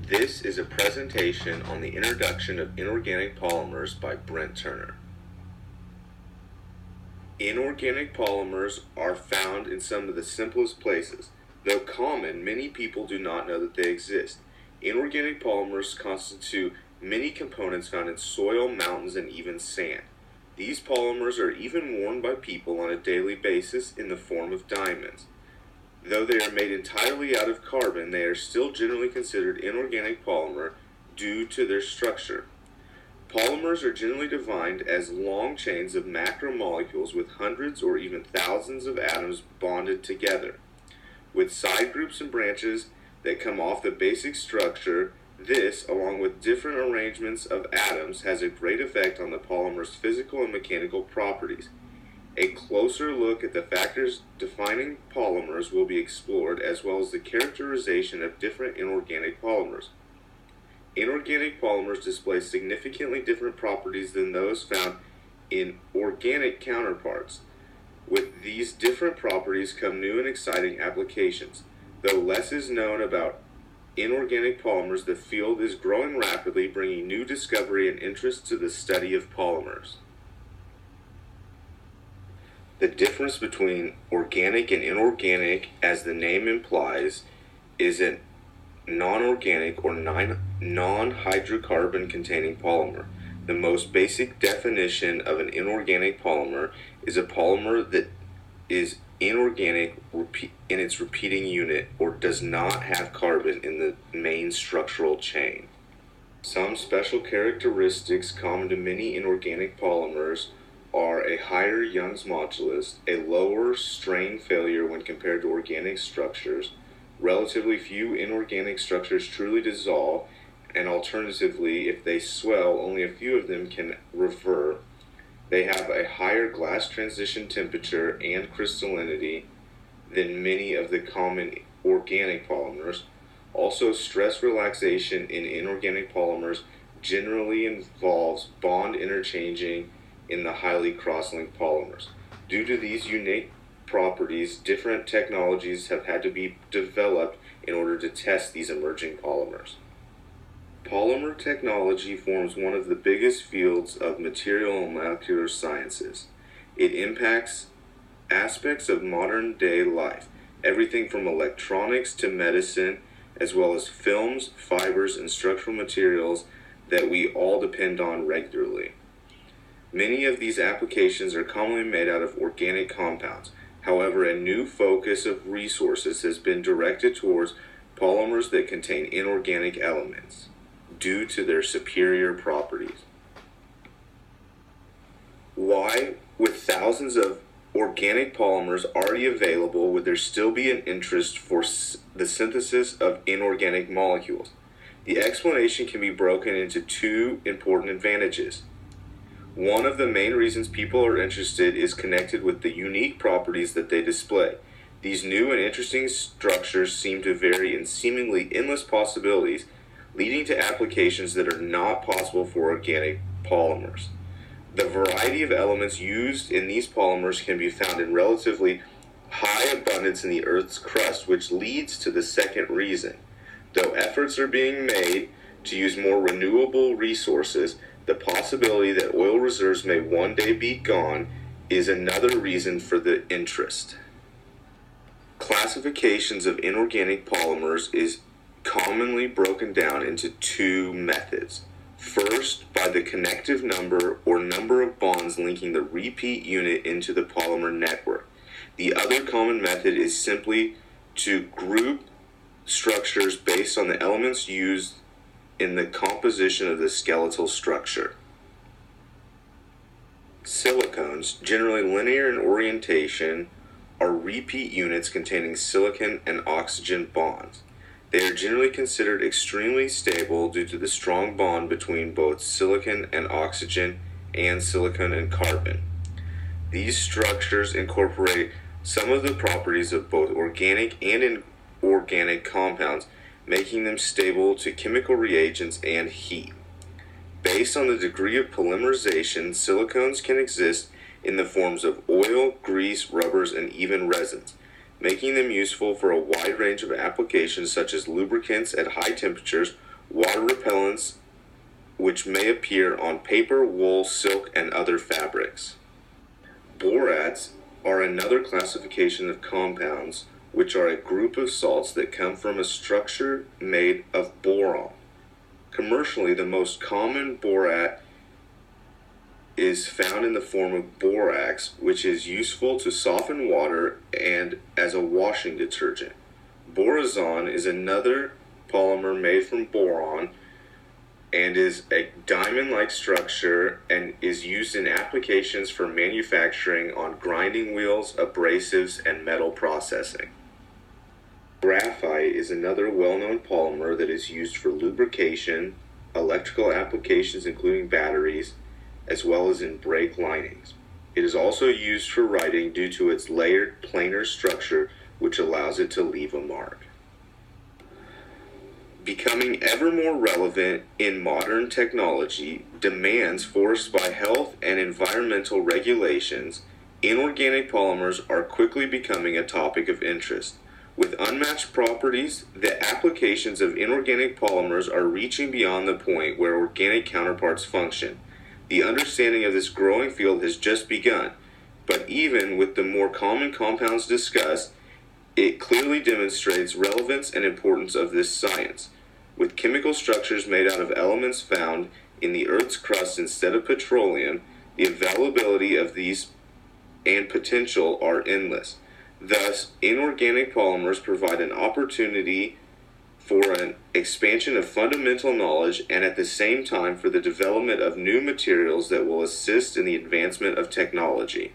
This is a presentation on the introduction of inorganic polymers by Brent Turner. Inorganic polymers are found in some of the simplest places. Though common, many people do not know that they exist. Inorganic polymers constitute many components found in soil, mountains, and even sand. These polymers are even worn by people on a daily basis in the form of diamonds. Though they are made entirely out of carbon, they are still generally considered inorganic polymer due to their structure. Polymers are generally defined as long chains of macromolecules with hundreds or even thousands of atoms bonded together. With side groups and branches that come off the basic structure, this, along with different arrangements of atoms, has a great effect on the polymer's physical and mechanical properties. A closer look at the factors defining polymers will be explored, as well as the characterization of different inorganic polymers. Inorganic polymers display significantly different properties than those found in organic counterparts. With these different properties come new and exciting applications. Though less is known about inorganic polymers, the field is growing rapidly, bringing new discovery and interest to the study of polymers. The difference between organic and inorganic, as the name implies, is a non-organic or non-hydrocarbon containing polymer. The most basic definition of an inorganic polymer is a polymer that is inorganic in its repeating unit or does not have carbon in the main structural chain. Some special characteristics common to many inorganic polymers are a higher Young's modulus, a lower strain failure when compared to organic structures, relatively few inorganic structures truly dissolve, and alternatively, if they swell, only a few of them can revert. They have a higher glass transition temperature and crystallinity than many of the common organic polymers. Also, stress relaxation in inorganic polymers generally involves bond interchanging in the highly cross-linked polymers. Due to these unique properties, different technologies have had to be developed in order to test these emerging polymers. Polymer technology forms one of the biggest fields of material and molecular sciences. It impacts aspects of modern-day life, everything from electronics to medicine, as well as films, fibers, and structural materials that we all depend on regularly. Many of these applications are commonly made out of organic compounds. However, a new focus of resources has been directed towards polymers that contain inorganic elements due to their superior properties. Why, with thousands of organic polymers already available, would there still be an interest for the synthesis of inorganic molecules? The explanation can be broken into two important advantages. One of the main reasons people are interested is connected with the unique properties that they display. These new and interesting structures seem to vary in seemingly endless possibilities, leading to applications that are not possible for organic polymers. The variety of elements used in these polymers can be found in relatively high abundance in the Earth's crust, which leads to the second reason. Though efforts are being made to use more renewable resources, the possibility that oil reserves may one day be gone is another reason for the interest. Classifications of inorganic polymers is commonly broken down into two methods. First, by the connective number or number of bonds linking the repeat unit into the polymer network. The other common method is simply to group structures based on the elements used in the composition of the skeletal structure. Silicones, generally linear in orientation, are repeat units containing silicon and oxygen bonds. They are generally considered extremely stable due to the strong bond between both silicon and oxygen and silicon and carbon. These structures incorporate some of the properties of both organic and inorganic compounds, making them stable to chemical reagents and heat. Based on the degree of polymerization, silicones can exist in the forms of oil, grease, rubbers, and even resins, making them useful for a wide range of applications such as lubricants at high temperatures water repellents, which may appear on paper, wool, silk, and other fabrics. Borates are another classification of compounds, which are a group of salts that come from a structure made of boron. Commercially, the most common borate is found in the form of borax, which is useful to soften water and as a washing detergent. Borazon is another polymer made from boron and is a diamond-like structure and is used in applications for manufacturing on grinding wheels, abrasives, and metal processing. Graphite is another well-known polymer that is used for lubrication, electrical applications including batteries, as well as in brake linings. It is also used for writing due to its layered planar structure, which allows it to leave a mark. Becoming ever more relevant in modern technology, demands forced by health and environmental regulations, inorganic polymers are quickly becoming a topic of interest. With unmatched properties, the applications of inorganic polymers are reaching beyond the point where organic counterparts function. The understanding of this growing field has just begun, but even with the more common compounds discussed, it clearly demonstrates relevance and importance of this science. With chemical structures made out of elements found in the Earth's crust instead of petroleum, the availability of these and potential are endless. Thus, inorganic polymers provide an opportunity for an expansion of fundamental knowledge and at the same time for the development of new materials that will assist in the advancement of technology.